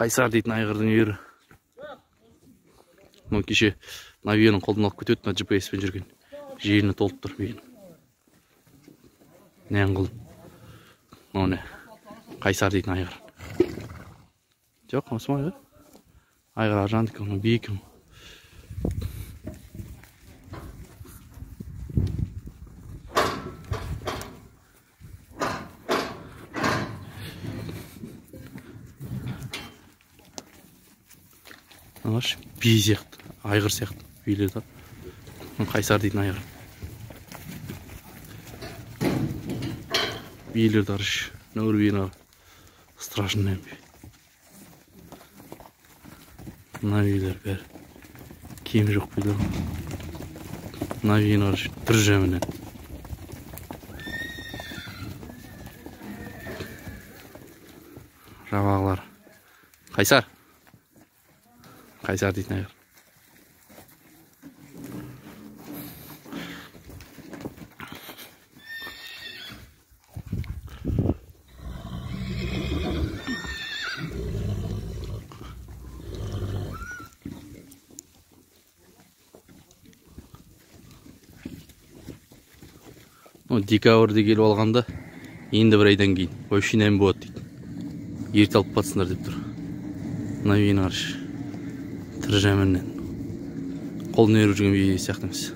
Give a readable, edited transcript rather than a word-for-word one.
Қайсар дейтін айғырдың үйірі. Мұны кеше навиганың қолдан алып кетеді, мына GPS-пен жүрген. Желіні толып тұр бейін. Нән қылдым. Оны Қайсар дейтін айғыр. Жоқ, осы ма айғыр? Айғыр аржандық, оның бейік. Ағаш бей сияқты, айғыр сияқты үйлер да. Қайсар дейтін айғыр. Бийлер дарыш, нөр бейін страшный бей. Мына бийлер бәрі кем жоқ бийлер. Мына бейін дарыш, бір жөмінен. Жабағылар. Қайсар. Қайсар дейтін айғыр. Декабрьде келіп алғанда, енді бір айдан кейін вообще нәм болады дейді. Ерте алып батсындар деп тұр. Мына бейін арыш. Тірі жәміннен. Қолын өріп жүрген бей сияқты емес.